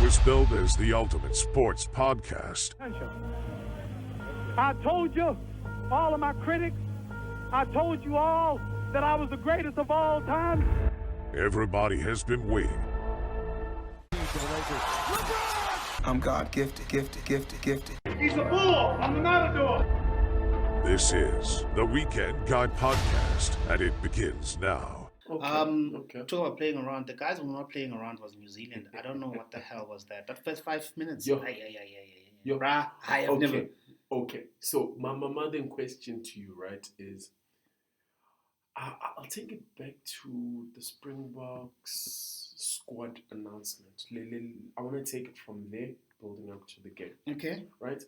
was billed as the ultimate sports podcast. I told you, all of my critics, I told you all that I was the greatest of all time. Everybody has been waiting. I'm God gifted. He's a bull. I'm the matador. This is the Weekend Guy Podcast, and it begins now. Okay. Talk about playing around. The guys who were not playing around was New Zealand. I don't know what the hell was that. That first 5 minutes. Yo. Yo. Bruh, I have never. Okay. So my then question to you, right, is I'll take it back to the Springboks squad announcement. I want to take it from there, building up to the game. Okay. Right?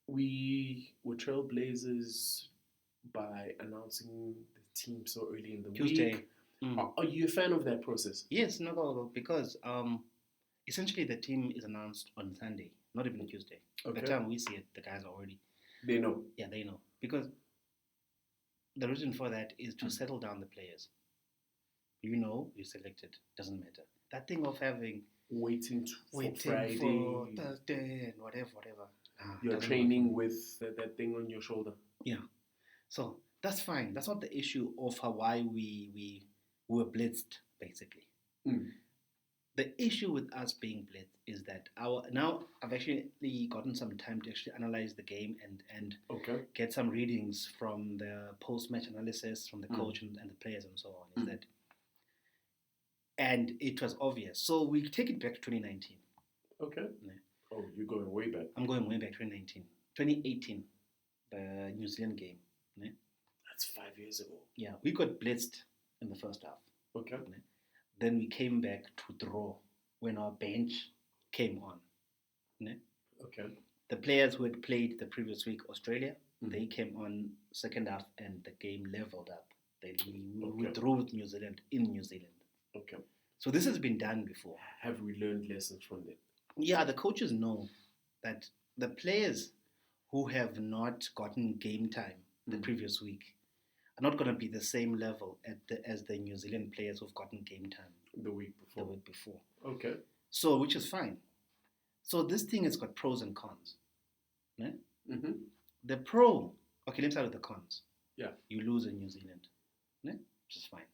We were trailblazers by announcing the team so early in the Tuesday. week. Are you a fan of that process? Yes, no, because essentially the team is announced on Sunday, not even Tuesday. Okay. By the time we see it, the guys are already. They know. Yeah, they know. Because the reason for that is to settle down the players. You know, you're selected. Doesn't matter. That thing of having Waiting for Friday. for Thursday and whatever. You're training with that thing on your shoulder. Yeah. So that's fine. That's not the issue of why we were blitzed, basically. Mm. The issue with us being blitzed is that now I've actually gotten some time to actually analyze the game and Okay. get some readings from the post-match analysis from the coach and the players and so on. And it was obvious. So we take it back to 2019. Okay. Yeah. Oh, you're going way back. I'm going way back 2019. 2018, the New Zealand game. Yeah. That's 5 years ago. Yeah, we got blitzed in the first half. Okay. Then we came back to draw when our bench came on. Yeah. Okay. The players who had played the previous week, Australia, they came on second half and the game leveled up. We withdrew with New Zealand in New Zealand. Okay. So this has been done before. Have we learned lessons from that? Yeah, the coaches know that the players who have not gotten game time the previous week are not going to be the same level as the New Zealand players who've gotten game time The week before. Okay. So, which is fine. So this thing has got pros and cons. Yeah? Mm-hmm. The pro, okay, let's start with the cons. Yeah. You lose in New Zealand, yeah? Which is fine.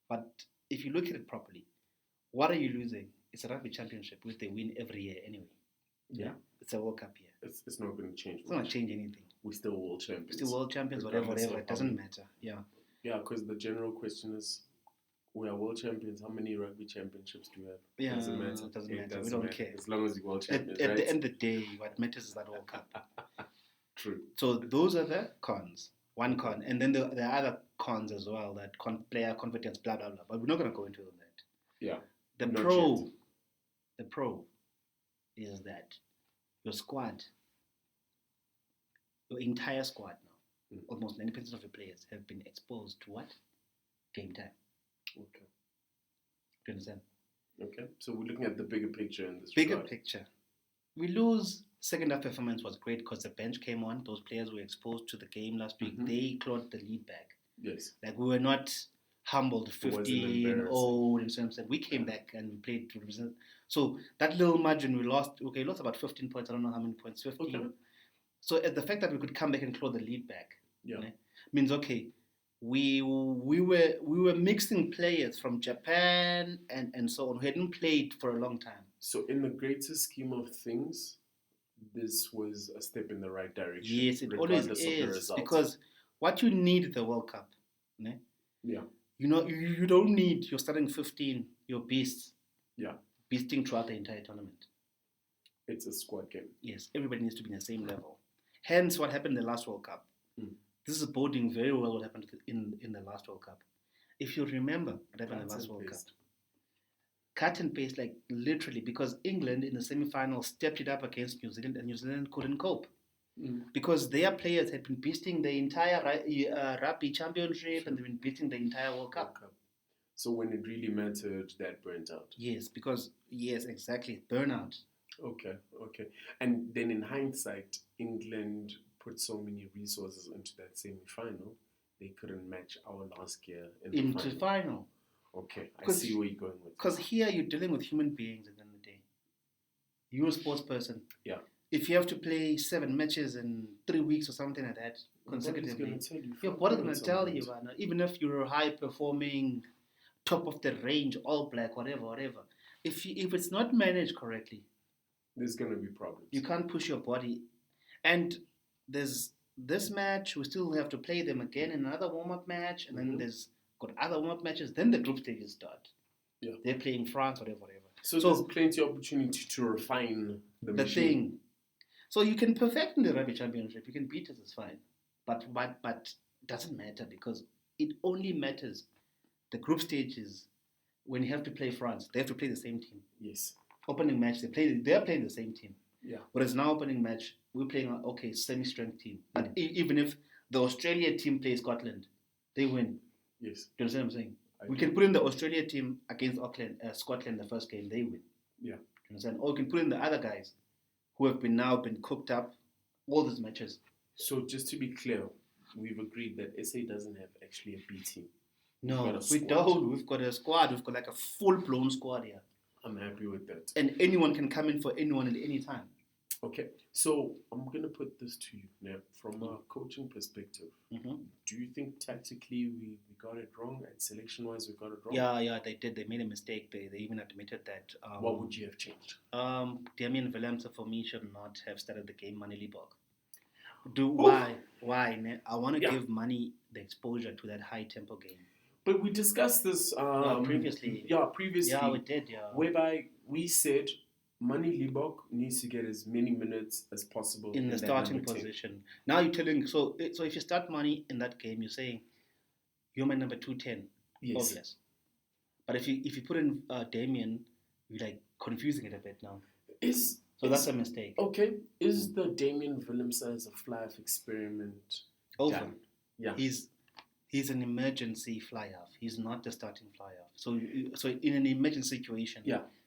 But if you look at it properly, what are you losing? It's a rugby championship, which they win every year anyway. Yeah. It's a World Cup year. It's not going to change. It's not going to change anything. We're still world champions. Still world champions, whatever. It doesn't matter. Yeah. Yeah, because the general question is, we are world champions. How many rugby championships do you have? Yeah, doesn't matter. It doesn't It matter. doesn't We don't matter. care. As long as you're world champions, At right? the end of the day, what matters is that World Cup. True. So those are the cons. One con. And then there are other cons as well, that player confidence, blah, blah, blah. But we're not going to go into that. Yeah. The Not pro is that your squad, your entire squad now, almost 90% of your players have been exposed to what? Game time. Okay. Do you understand? Okay. So we're looking at the bigger picture in this Bigger regard. picture. We lose. Second half performance was great because the bench came on. Those players were exposed to the game last week. They clawed the lead back. Yes. Like we were not humbled wasn't 15-0 in some sense. We came back and we played to represent. So that little margin we lost. Okay, we lost about 15 points. I don't know how many points. 15. Okay. So the fact that we could come back and claw the lead back, Yeah. means okay. We were mixing players from Japan and so on who hadn't played for a long time. So in the greater scheme of things, this was a step in the right direction. Yes, it always regardless of the is, result. because what you need at the World Cup, né? Yeah. You know, you don't need your starting 15, your beasts, Yeah. beasting throughout the entire tournament. It's a squad game. Yes, everybody needs to be in the same level. Hence, what happened in the last World Cup. This is boding very well what happened in the last World Cup. If you remember what happened in the last World Cup, cut and paste, like literally, because England in the semi-final stepped it up against New Zealand, and New Zealand couldn't cope. Because their players had been beasting the entire rugby championship and they've been beating the entire World Cup. So when it really mattered, that burnt out. Yes, exactly, burnout. Okay. And then in hindsight, England put so many resources into that semi-final, they couldn't match our last year in the into final. Okay, I see where you're going with. Because here you're dealing with human beings, and then You're a sports person. Yeah. If you have to play 7 matches in 3 weeks or something like that consecutively, your body's going to tell you, man, even if you're a high performing, top of the range, all black, whatever. If it's not managed correctly, there's going to be problems. You can't push your body. And there's this match, we still have to play them again in another warm-up match, and then there's got other warm-up matches, then the group stages start. Yeah. They're playing France, whatever. So there's plenty of opportunity to refine the machine. Thing. So you can perfect in the rugby championship, you can beat us, it's fine. But it doesn't matter, because it only matters the group stages when you have to play France. They have to play the same team. Yes. Opening match, they're playing the same team. Yeah. Whereas now opening match, we're playing semi-strength team. But even if the Australia team plays Scotland, they win. Yes. Do you understand what I'm saying? We can put in the Australia team against Scotland the first game, they win. Yeah. Do you understand? Or we can put in the other guys who have been cooked up all these matches. So just to be clear, we've agreed that SA doesn't have actually a B team. No, we don't. We've got a squad. We've got like a full-blown squad here. I'm happy with that. And anyone can come in for anyone at any time. Okay, so I'm going to put this to you now. From a coaching perspective, do you think tactically we got it wrong, and selection-wise we got it wrong? Yeah, they did. They made a mistake. They even admitted that. What would you have changed? Damian Willemse, for me, should not have started the game. Manny Liebok. Why? I want to give Manny the exposure to that high-tempo game. But we discussed this previously. Yeah, previously. Yeah, we did, yeah. Whereby we said Manny Liebok needs to get as many minutes as possible in the starting position. Now you're telling, so if you start Manny in that game, you're saying you're my number 210. Yes. Obvious. But if you put in Damien, you're like confusing it a bit now. That's a mistake. Okay. Is the Damien Willemse as a fly-off experiment over? Done? Yeah. He's an emergency fly-off. He's not the starting fly-off. So in an emergency situation,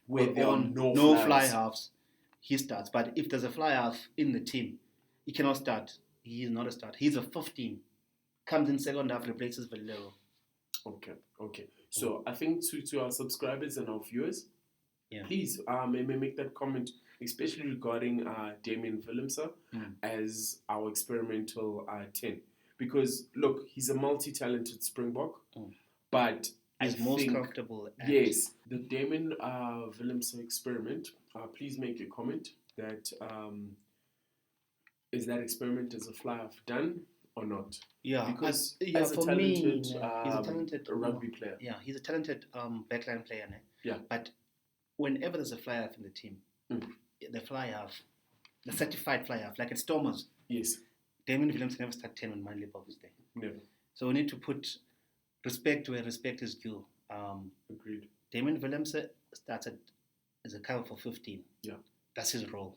where there are no fly-halves, he starts. But if there's a fly-half in the team, he cannot start. He is not a start. He's a 15. Comes in second half, replaces Valero. Okay. So I think to our subscribers and our viewers, please make that comment, especially regarding Damien Willemse as our experimental 10. Because, look, he's a multi-talented Springbok, but he's most comfortable. Yes, the Damien Willemse experiment, please make a comment that is that experiment as a fly-off done or not? Yeah, because as a talented, he's a talented rugby player. Yeah, he's a talented backline player. Yeah. But whenever there's a fly-half in the team, the fly-half, the certified fly-half, like at Stormers. Yes. Damien Willemse never start 10 when Manny Liebok is there. Never. So we need to put respect where respect is due. Agreed. Damien Willemse started as a cover for 15. Yeah. That's his role.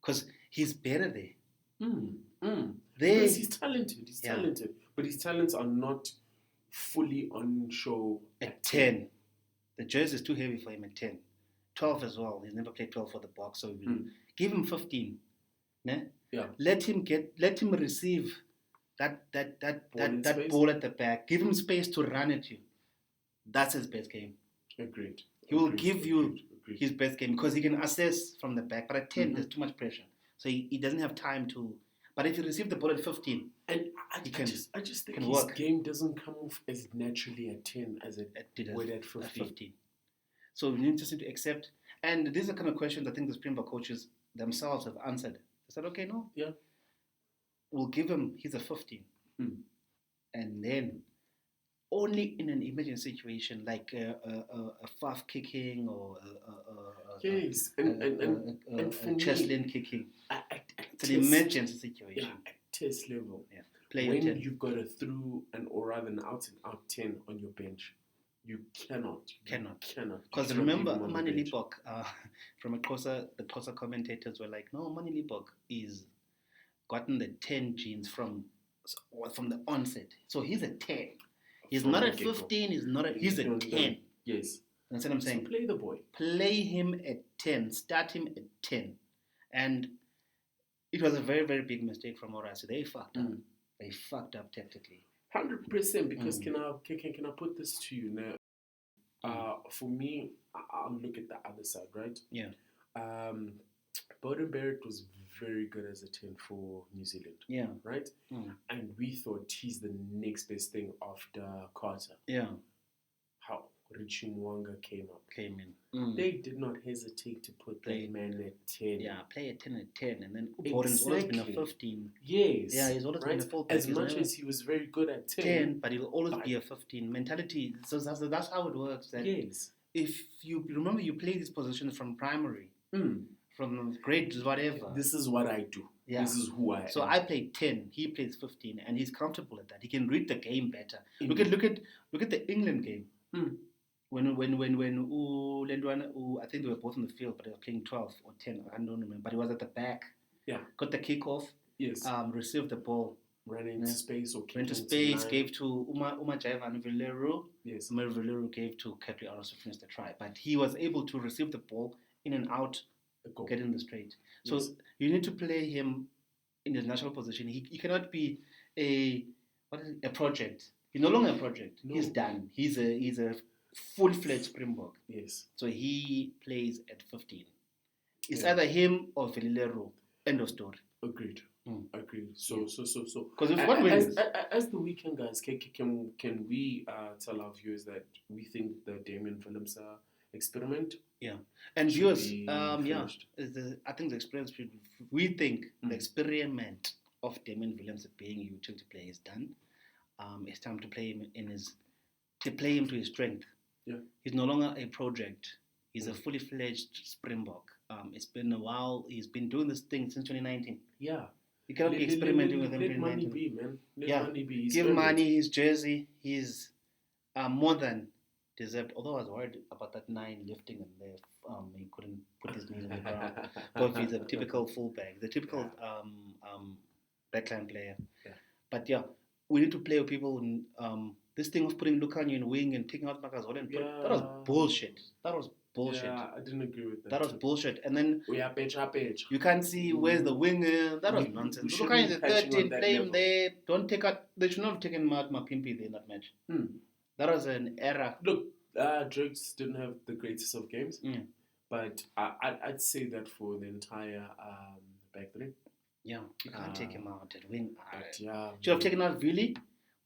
Because he's better there. Because he's talented. He's talented. But his talents are not fully on show at 10. The jersey is too heavy for him at 10. 12 as well. He's never played 12 for the Boks. So give him 15. Ne? Yeah. Let him receive that ball at the back. Give him space to run at you. That's his best game. Agreed. He will give you his best game because he can assess from the back. But at 10, there's too much pressure. So he doesn't have time to. But if you receive the ball at 15, and I just think his game doesn't come off as naturally at 10 as it would at 15. So we need to accept. And these are kind of questions I think the Springbok coaches themselves have answered. I said, okay, no. Yeah. We'll give him, he's a 15. And then only in an emergency situation like a Faf kicking or a chest lane kicking. It's an emergency situation. Yeah, at test level. Yeah. When you've got a through or rather an out and out 10 on your bench, you cannot. Because remember, Manny Liebok, from the Xhosa commentators were like, no, Manny Liebok is gotten the 10 genes from the onset. So he's a 10. He's not a 15, he's a 10. Yes. That's what I'm saying. So play the boy. Play him at 10. Start him at 10. And it was a very, very big mistake from Orasi. They fucked up. They fucked up tactically. 100%, because can I put this to you now? For me, I'll look at the other side, right? Yeah. Bowden Barrett was very good as a 10 for New Zealand. Yeah. Right? Mm. And we thought he's the next best thing after Carter. Yeah. How Richie Mwanga came up. Came in. Mm. They did not hesitate to put that man at 10. Yeah, play a 10 at 10. And then Bowden's always been a 15. Yes. Yeah, he's always been a fullback. As much as he was very good at 10, but he'll always be a 15. Mentality, so that's how it works. That yes. If you remember, you play these positions from primary, from grade whatever. This is what I do. Yeah. This is who I am. So I play 10, he plays 15, and he's comfortable at that. He can read the game better. Look at the England game. When I think they were both on the field, but they were playing 12 or 10. I don't remember, but he was at the back. Yeah. Got the kickoff. Yes. Received the ball. Ran into space or went to space, gave to Uma Jaivan Villero. Yes. Umar Villero gave to Kepley Aros to finish the try. But he was able to receive the ball in and out, get in the straight. So you need to play him in his natural position. He cannot be a project. He's no longer a project. No. He's done. He's a full-fledged Springbok. Yes. So he plays at 15. It's either him or Villero. End of story. Agreed. Agreed. So. Because if one wins, as the weekend guys, can we tell our viewers that we think the Damien Willemse experiment? Yeah, and viewers, I think the experience. We think the experiment of Damien Willemse being a utility player is done. It's time to play him to his strength. Yeah, he's no longer a project. He's a fully fledged Springbok. It's been a while. He's been doing this thing since 2019. Yeah. You cannot be experimenting with him. Let money be, man. Let money be. Give money, his jersey. He's more than deserved. Although I was worried about that 9 lifting him there. He couldn't put his knees on the ground. But he's a typical fullback. The typical backline player. Yeah. But yeah, we need to play with people. This thing of putting Lukanyo in wing and taking out Marcus Holland, that was bullshit. Yeah, I didn't agree with that. That was bullshit. And then we are page. You can't see where's the winger. That was nonsense. Lukanyo is a 13, play him there. Don't take out. They should not have taken Mark Mapimpi there in that match. That was an error. Look, Drake's didn't have the greatest of games, but I'd say that for the entire back three. Yeah, you can't take him out at wing. Yeah, should have taken out Vili,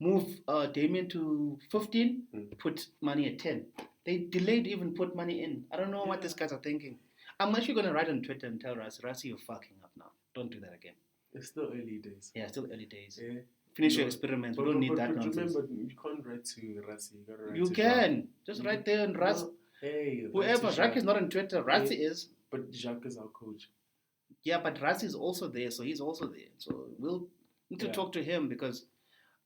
move Damien to 15, put money at 10. They delayed even put money in. I don't know what these guys are thinking. I'm actually going to write on Twitter and tell Rassi, you're fucking up now. Don't do that again. It's still early days. Yeah, still early days. Yeah. Finish your experiments. We don't need that nonsense. Remember, you can't write to Rassi. You can. Just write there on Rassi. No. Hey, whoever. Jacques is not on Twitter. Rassi is. But Jacques is our coach. Yeah, but Rassi is also there, so he's also there. So we'll need to talk to him because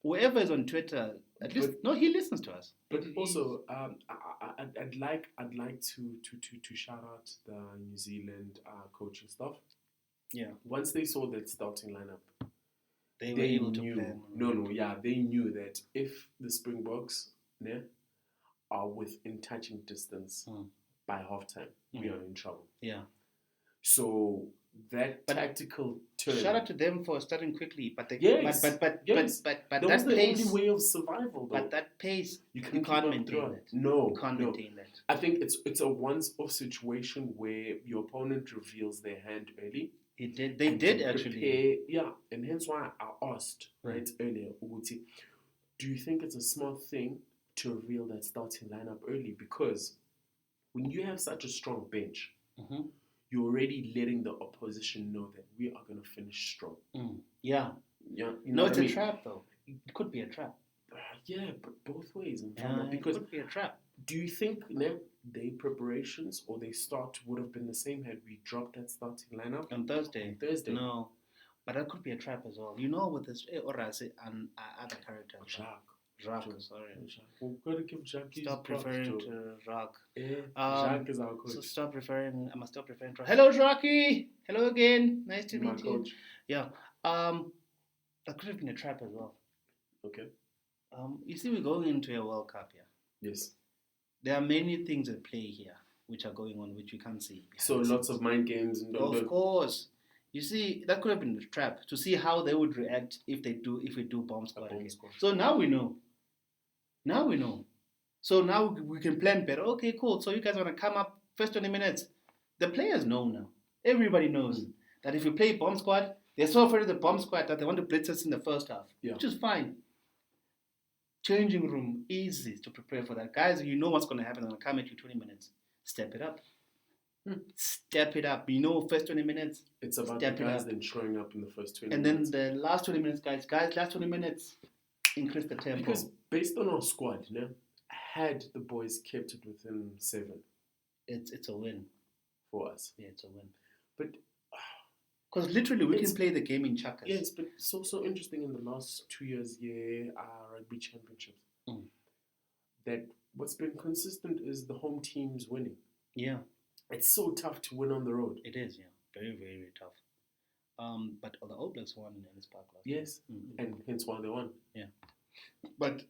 whoever is on Twitter, he listens to us. But also, I'd like to shout out the New Zealand coaching staff. Yeah. Once they saw that starting lineup, they were able to plan. They knew that if the Springboks are within touching distance by halftime, we are in trouble. Yeah. So that tactical turn. Shout out to them for starting quickly, but that that was the pace, only way of survival. Though. But that pace, you can't maintain that. No, you can't maintain that. I think it's a once-off situation where your opponent reveals their hand early. They did actually. And hence why I asked earlier, Uguti, do you think it's a smart thing to reveal that starting lineup early? Because when you have such a strong bench, you're already letting the opposition know that we are going to finish strong. Yeah. No, it's a trap though. It could be a trap. But both ways. Because it could be a trap. Do you think their preparations or their start would have been the same had we dropped that starting lineup? On Thursday? No. But that could be a trap as well. You know, with this, or I say, other character. Jacques, sorry. We've got to give Jacques. Stop referring to Jacques. Jacques is our coach. So I must stop referring to. Hello, Jacques. Hello again. Nice to meet you. Yeah. That could have been a trap as well. Okay. You see, we're going into a World Cup here. Yes. There are many things at play here which are going on which we can't see. So lots of mind games. Of course. You see, that could have been a trap to see how they would react if we do bomb squad again. So now we know. So now we can plan better. Okay, cool. So you guys want to come up first 20 minutes. The players know now. Everybody knows that if you play bomb squad, they're so afraid of the bomb squad that they want to blitz us in the first half, which is fine. Changing room, easy to prepare for that. Guys, you know what's going to happen. I'm going to come at you 20 minutes. Step it up. Step it up. You know, first 20 minutes. It's about the guys then showing up in the first 20 and minutes. And then the last 20 minutes, guys, last 20 minutes, increase the tempo. Because based on our squad, had the boys kept it within 7, it's a win. For us. Yeah, it's a win. But because literally we can play the game in chuckers. Yes, but it's also interesting in the last 2 years, rugby championships, that what's been consistent is the home teams winning. Yeah. It's so tough to win on the road. It is, yeah. Very, very, very tough. But the All Blacks won in this park last Yes, and hence why they won. Yeah. But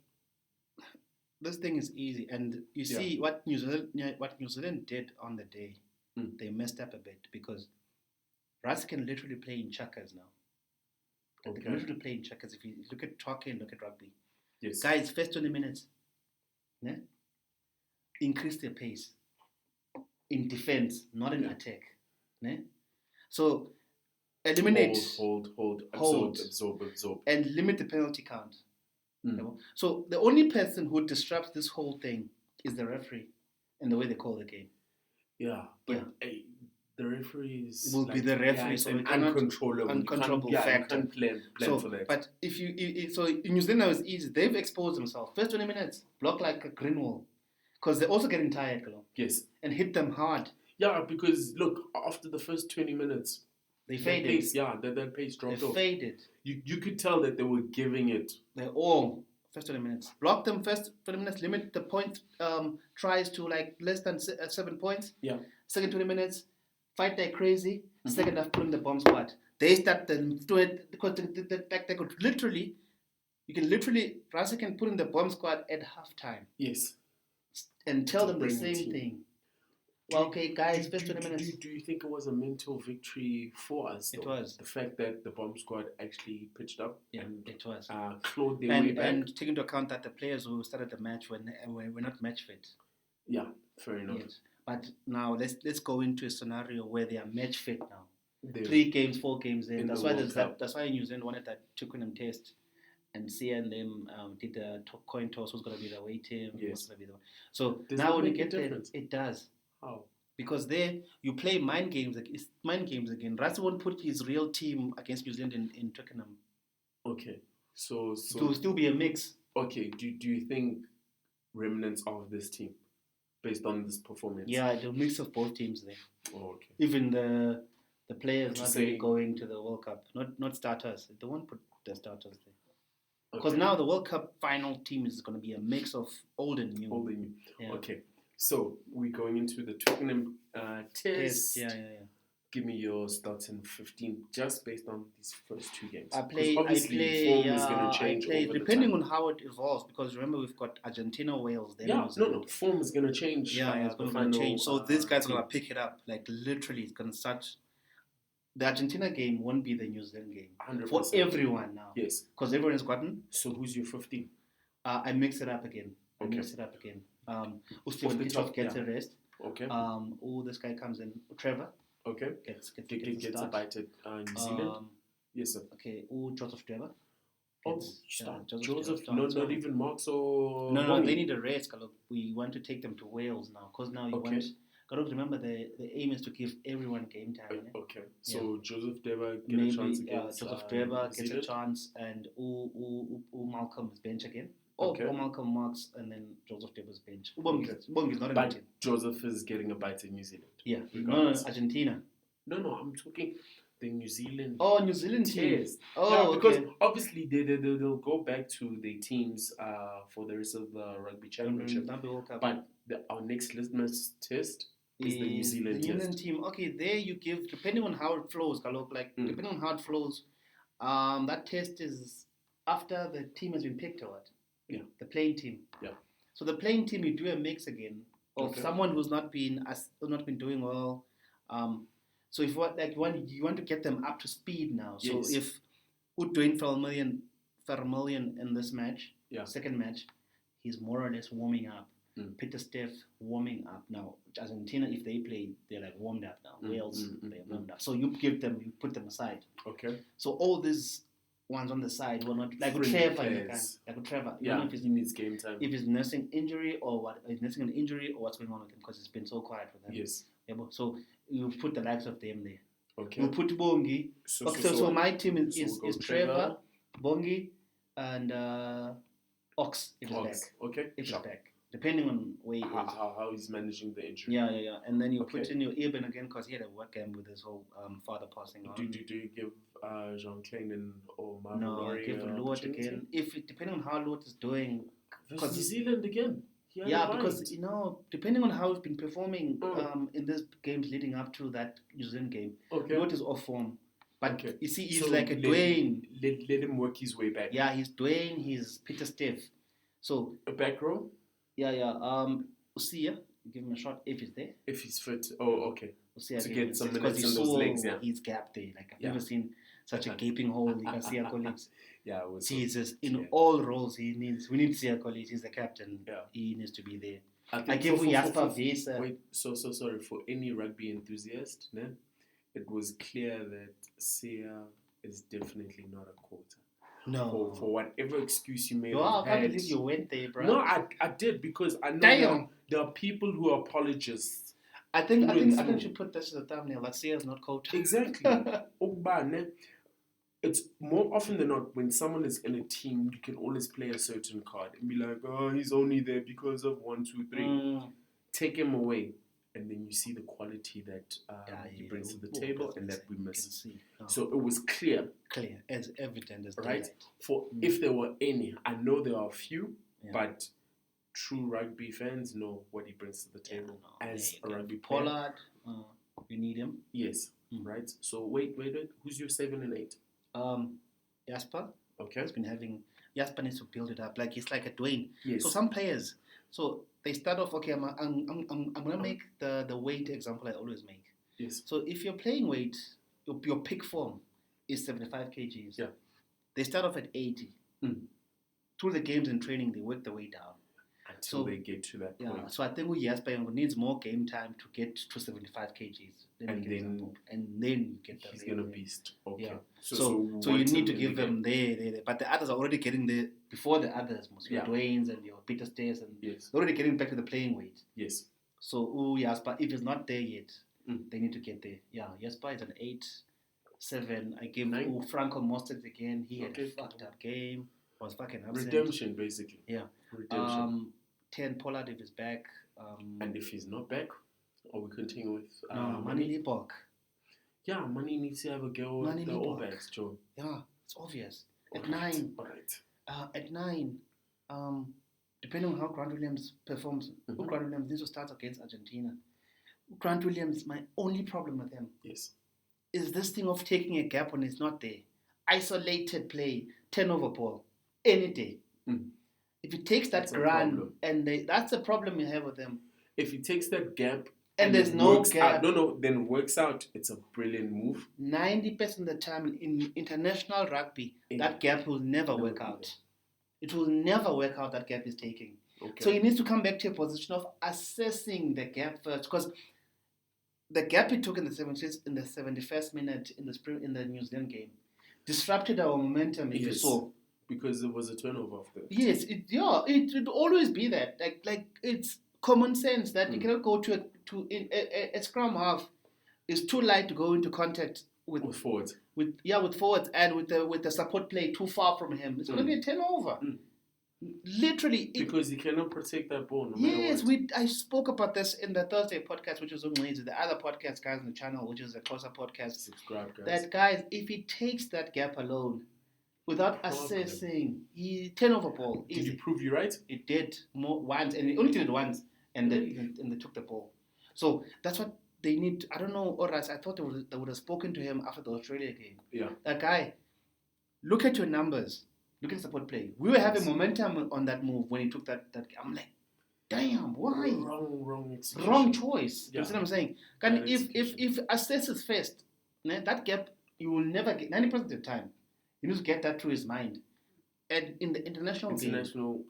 this thing is easy, and you see what New Zealand did on the day. They messed up a bit because Russ can literally play in chuckers now. They can literally play in checkers. If you look at hockey and look at rugby. Yes. Guys, first 20 minutes, increase their pace in defense, not in attack. So eliminate, hold, absorb, and limit the penalty count. So the only person who disrupts this whole thing is the referee and the way they call the game. Yeah, but the referees will be the referee, so an uncontrollable factor. You can't plan for that. But so in New Zealand it's easy. They've exposed themselves. First 20 minutes, block like a green wall, because they're also getting tired, Yes, and hit them hard. Yeah, because look, after the first 20 minutes, they faded. Pace, that pace dropped off. They faded. You could tell that they were giving it. They're all first 20 minutes. Block them first 20 minutes. Limit the point tries to like less than 7 points. Yeah. Second 20 minutes, fight like crazy. Second half, put in the bomb squad. They start to do it because they could literally, Rasa can put in the bomb squad at halftime. Yes. And tell them the same thing. Well, okay, guys, first 20 minutes. Do you think it was a mental victory for us? Though? It was. The fact that the bomb squad actually pitched up. Yeah, and, it was. Clawed their way back. And take into account that the players who started the match were not match fit. Yeah, fair enough. Yes. But now let's go into a scenario where they are match fit now. They're 3 games, 4 games in. That's why That's why New Zealand wanted that Twickenham test, and Sia and them did the coin toss. Who's going to be the away team? Yes. Who's going to be the one? So does now when you make get a there, difference? it does. How? Because there you play mind games. It's mind games again. Rasta won't put his real team against New Zealand in Twickenham. Okay, so it will still be a mix. Okay, do you think remnants of this team, based on this performance? Yeah, the mix of both teams there. Oh, okay. Even the players To not say- really going to the World Cup, not starters. They won't put the starters there. Because Okay. now the World Cup final team is going to be a mix of old and new. Old and new. Yeah. Okay, so we're going into the Twickenham test. Yes, yeah. Give me your starts in 15, just based on these first 2 games. I 'Cause play. obviously, form is going to change over depending the time. on how it evolves. Because remember, we've got Argentina, Wales. Then Yeah, New Zealand. no, form is going to change. Yeah, it's the going to final, change. So this guy's going to team. pick it up. Like literally, it's going to start. The Argentina game won't be the New Zealand game 100%. for everyone now. Yes. Because everyone has gotten. So who's your 15? I mix it up again. Okay. Steven the Pitchoff top, gets yeah. a rest. Okay. This guy comes in. Trevor Okay. gets Gets a start. bite at New Zealand. Yes, sir. Okay. Joseph Trevor. Oh, gets- start. Joseph Joseph, Trevor starts. not even Marks or No, Bonnie? they need a rest. Kalok. We want to take them to Wales now because now you Okay. want. Kalok, remember the aim is to give everyone game time. Okay. So Joseph Deva get a Maybe chance against Joseph Trevor New gets a Zealand? chance, and Malcolm is bench again. Okay. Malcolm marks, and then Joseph Trevor's bench. Okay. Ubongi is not in the But team. Joseph is getting a bite in New Zealand. Yeah, no, regardless. Argentina. No, I'm talking the New Zealand Oh, New Zealand team. test. Oh, Yeah, because okay. obviously they'll go back to their teams for the rest of the rugby championship. Rugby World Cup. But our next litmus test is the New Zealand the New test. Zealand team. Okay, there you give depending on how it flows. Kalok, depending on how it flows, that test is after the team has been picked or what? Yeah. The playing team. Yeah. So the playing team, you do a mix again of Okay. someone who's not been doing well. So if you want to get them up to speed now. So Yes. if Dwayne Vermeulen in this match, Yeah. second match, he's more or less warming up. Peter Steph warming up. Now, Argentina, if they play, they're like warmed up now. Wales, they're warmed up. So you put them aside. Okay. So all these ones on the side were not like Fringe Trevor, players. like Trevor. You Yeah, know if he's he needs game time. if he's nursing injury or what, he's nursing an injury or what's going on with him because it's been so quiet with him. Yes. Yeah, so you put the likes of them there. Okay. You put Bongi. So my team is Trevor, Bongi, and Ox if he's back. Okay. If he's back. Depending on where he is. How he's managing the injury. Yeah. And then you put in your Eben again because he had a work game with his whole father passing on. Do you give Jean Klein or Marvin No, Laurie give Lord again. Depending on how Lord is doing. Because New Zealand again. Because depending on how he's been performing in these games leading up to that New Zealand game, Lord is off form. But you see, he's like a Dwayne. Let him work his way back. Yeah, he's Dwayne. He's Peter Steph. So a back row. Yeah. See, give him a shot if he's there. If he's fit. Oh, okay. To get some minutes in those legs, yeah. He's gapped there. Like I've never seen such a gaping hole in Sia Collins. Yeah, it was Jesus, in all roles we need Sia Collins. He's the captain. Yeah. He needs to be there. I give Jasper Vesa. Wait, so sorry for any rugby enthusiast. No? It was clear that Sia is definitely not a quarter. No. For whatever excuse you may I have can't had. believe you went there, bro. No, I did because I know there are people who are apologists. I think you should put this as a thumbnail. Like Sia's not coach. Exactly. It's more often than not when someone is in a team, you can always play a certain card and be like, oh, he's only there because of 1, 2, 3. Take him away. And then you see the quality that he brings to the table and that we miss. So it was clear, as evident as right? For if there were any, I know there are a few, but true rugby fans know what he brings to the table as a rugby player. Pollard, you need him. Yes, right. So wait. Who's your 7 and 8? Jasper. Okay. Jasper needs to build it up. Like he's like a Dwayne. Yes. So some players, they start off, okay, I'm gonna make the weight example I always make. Yes. So if you're playing weight, your peak form is 75 kgs. Yeah. They start off at 80. Through the games and training, they work their way down. Until they get to that point. So I think Jasper needs more game time to get to 75 kgs. And then you get that. He's gonna beast. Okay. Yeah. So you need to give them there. But the others are already getting there before the others. Your Dwayne's and your Peter Stays and they're already getting back to the playing weight. Yes. So Jasper, if he's not there yet, they need to get there. Yeah, Jasper is an 8, 7. I give Franco Mostert again. He had a fucked up game. Was fucking absent. Redemption, basically. Yeah. Redemption. 10 Pollard if he's back. And if he's not back, or we continue with Money Liebok. Yeah, Money needs to have a go with the All Blacks, Joe. Yeah, it's obvious. At 9. Alright. At 9, depending on how Grant Williams performs, Grant Williams needs to start against Argentina. Grant Williams, my only problem with him is this thing of taking a gap when it's not there. Isolated play, turnover ball, any day. If he takes that grand, that's the problem you have with him. If he takes that gap and there's no gap, then works out. It's a brilliant move. 90% of the time in international rugby, that gap will never work out. It will never work out. That gap is taking. Okay. So he needs to come back to a position of assessing the gap first, because the gap he took in the 71st minute in the New Zealand game disrupted our momentum. If you saw. Because it was a turnover of the... Yes, it would always be that. Like it's common sense that you cannot go to a scrum half is too light to go into contact with forwards. With forwards and with the support play too far from him. It's going to be a turnover. Literally. Because he cannot protect that ball. I spoke about this in the Thursday podcast, which was amazing. The other podcast guys on the channel, which is a closer podcast. Subscribe, guys. That guys, if he takes that gap alone, without assessing, he turnover ball. Did you prove you right? It did once, and he only did it once, and they took the ball. So that's what they need. I don't know, or else I thought they would have spoken to him after the Australia game. Yeah. That guy, look at your numbers. Look at the support play. We were having momentum on that move when he took that. I'm like, damn, why? Wrong choice. Yeah. You see what I'm saying? If assesses first, that gap you will never get 90% of the time. You need to get that through his mind. And in the international game,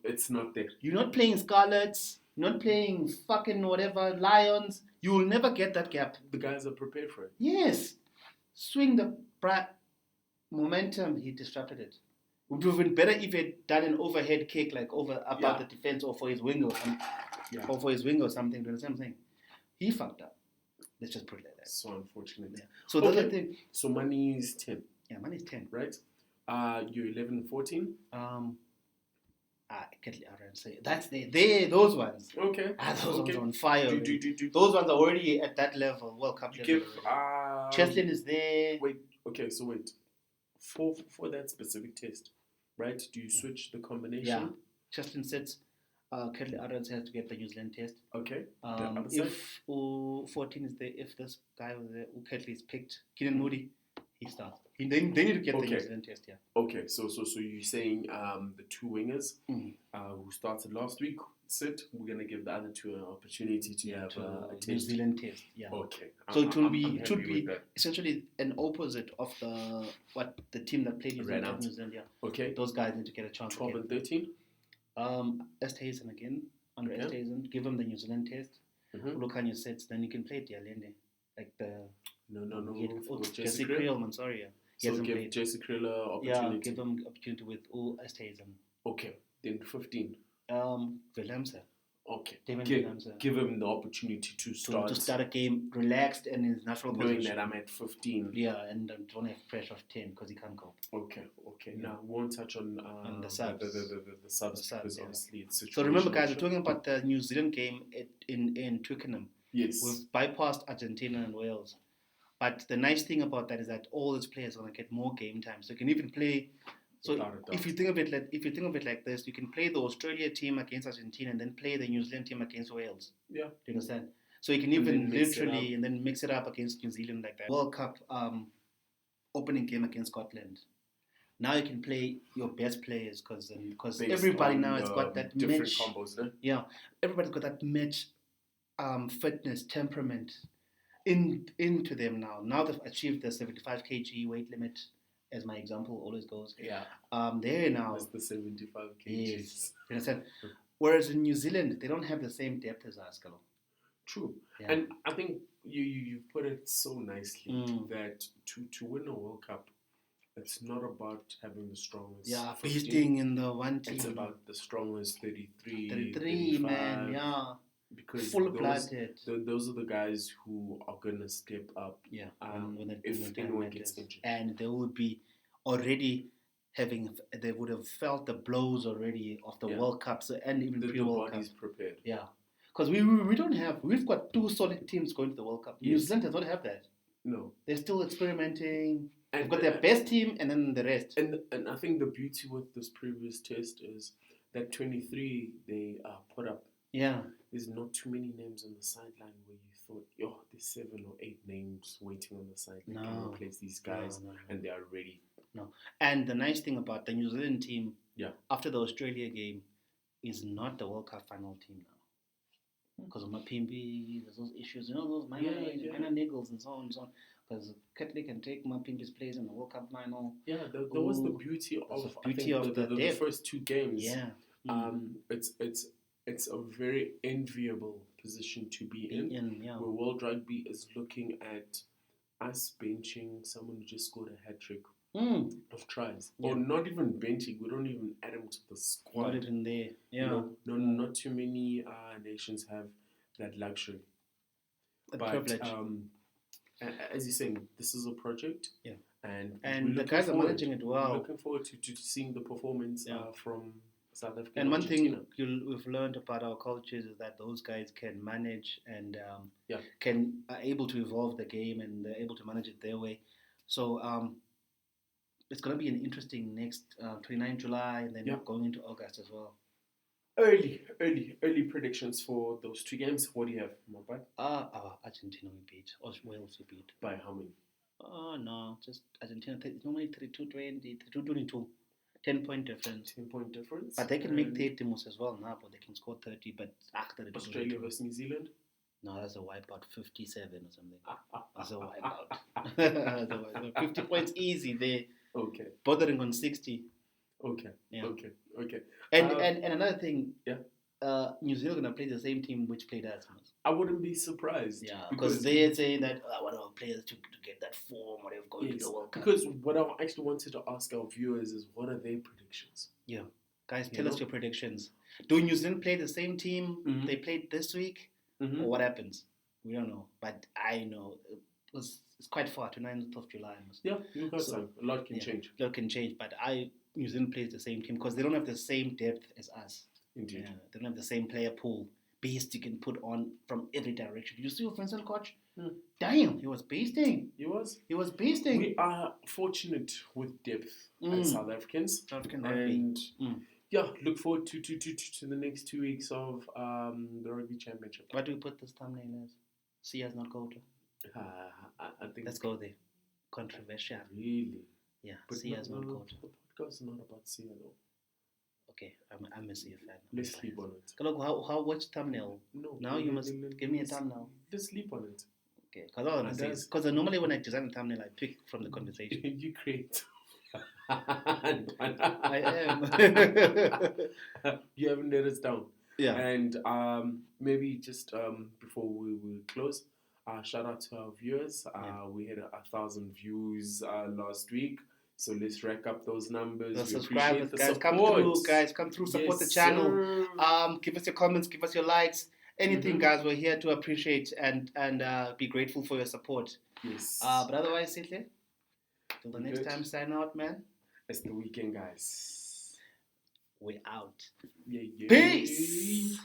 it's not there. You're not playing Scarlets. not playing fucking whatever Lions, you will never get that gap. The guys are prepared for it. Yes. Swing the momentum, he disrupted it. It would have been better if he had done an overhead kick like above the defense or for his wing or something. You know what I'm saying? He fucked up. Let's just put it like that. So unfortunate. Yeah. So the other thing. So money is 10. Yeah, money is 10. Right? You're 11 and 14? I can't say that's those ones. Okay. Those ones are on fire. Do. Those ones are already at that level. World Cup level. Cheslin is there. Wait. For that specific test, right? Do you switch the combination? Yeah. Cheslin sits. Kedley Adams has to get the New Zealand test. Okay. If 14 is there, if this guy was there, Kedley is picked, Keenan Moody, he starts. They need to get the New Zealand test, yeah. Okay, so you're saying the two wingers who started last week sit. We're gonna give the other two an opportunity to have a test. New Zealand test, yeah. Okay. So it will be essentially an opposite of the team that played New Zealand, yeah. Okay. Those guys need to get a chance. 12 and 13. Esthazen again, under Esthazen, give him the New Zealand test. Lucanio sets, then you can play Dialende. Like the Jesse Creel, man, sorry, yeah. So give Jesse Creel an opportunity. Yeah, give him opportunity with Esthazen. Okay, then 15. Willemse. Okay. Give him the opportunity to start a game relaxed and in his natural knowing position. that I'm at 15. Yeah, and don't have pressure of 10 because he can't go. Okay. Yeah. Now we won't touch on the subs. The subs because obviously it's situational. So remember, guys, we're talking about the New Zealand game in Twickenham. Yes. We've bypassed Argentina and Wales. But the nice thing about that is that all these players are going to get more game time. So you can even play. So if you think of it like this, you can play the Australia team against Argentina and then play the New Zealand team against Wales. Yeah. Do you understand? So you can even literally and then mix it up against New Zealand like that. World Cup opening game against Scotland. Now you can play your best players because everybody now has got that different match. combos, no? Yeah, everybody's got that match fitness, temperament into them now. Now they've achieved the 75 kg weight limit, as my example always goes. Yeah. They're now. That's the 75 kg. Yes. You understand? Whereas in New Zealand, they don't have the same depth as us, Galo. True. Yeah. And I think you put it so nicely that to win a World Cup, it's not about having the strongest. Yeah, 15. feasting in the one team. It's about the strongest 33, 33, man, yeah. Because full-blooded. Those are the guys who are going to step up. Yeah, if anyone gets injured. And they would be already they would have felt the blows already of the World Cup and even pre-World Cup. The body's prepared. Yeah. Because we've got two solid teams going to the World Cup. New Zealand does not have that. No. They're still experimenting. They've got their best team and then the rest. And I think the beauty with this previous test is that 23 they put up. Yeah. There's not too many names on the sideline where you thought, there's 7 or 8 names waiting on the sideline. Can replace these guys and they are ready. No. And the nice thing about the New Zealand team after the Australia game is not the World Cup final team now. Because of Mapimbi, there's those issues, those minor niggles and so on and so on. Because Ketley can take Mapimbi's place in the World Cup final. Yeah, that was the beauty of the first 2 games. Yeah. It's a very enviable position to be in where World Rugby is looking at us benching someone who just scored a hat-trick of tries. Or not even benching, we don't even add him to the squad. Not even there. Yeah. Not too many nations have that luxury. Privilege. As you're saying, this is a project. Yeah. And the guys are managing it well. We're looking forward to seeing the performance from South Africa. And one thing we've learned about our cultures is that those guys can manage and are able to evolve the game and they're able to manage it their way. So it's going to be an interesting next 29 July and then going into August as well. Early predictions for those 2 games. What do you have, Mapai? Argentina we beat. Or Wales we beat. By how many? No, just Argentina. It's normally 32-20, 32-22. 10-point difference. 10-point difference. But they can make 30 moves as well now, but they can score 30. But after Australia versus New Zealand? No, that's a wipeout. 57 or something. That's a wipeout. 50 points easy there. Okay. Bordering on 60. Okay. Yeah. Okay. And another thing. Yeah. New Zealand are going to play the same team which played us. I wouldn't be surprised. Yeah, because they're saying that one of our players to get that form, whatever, going to Yes, the World Cup. because what I actually wanted to ask our viewers is what are their predictions? Yeah, guys, tell us your predictions. Do New Zealand play the same team they played this week, or what happens? We don't know, but I know it's quite far to 9th of July. Yeah, you've got time. A lot can change. A lot can change, but New Zealand plays the same team because they don't have the same depth as us. Indeed. Yeah, they don't have the same player pool. Beast you can put on from every direction. You see your Vincent coach? Damn, he was beasting. He was beasting. We are fortunate with depth as South Africans. And yeah, look forward to the next 2 weeks of the rugby championship. What do we put this thumbnail as? See us not go to. I think Let's go there. Controversial. Really? Yeah. But See us not go to. The podcast is not about Sihle though. Okay, I'm a Sihle fan. Let's sleep on it. Look, how which thumbnail? No. Now you must give me a thumbnail. Let's sleep on it. Okay, because normally when I design a thumbnail, I pick from the conversation. You create. I am. You haven't let us down. Yeah. And maybe just before we close, shout out to our viewers. We had 1,000 views last week. So let's rack up those numbers. The We subscribers, appreciate the guys, support. come through, support Yes, the channel. sir. Give us your comments, give us your likes, anything, guys. We're here to appreciate and be grateful for your support. Yes. But otherwise, Sihle, till the next Good. time, sign out, man. It's the weekend, guys. We're out. Yeah. Peace.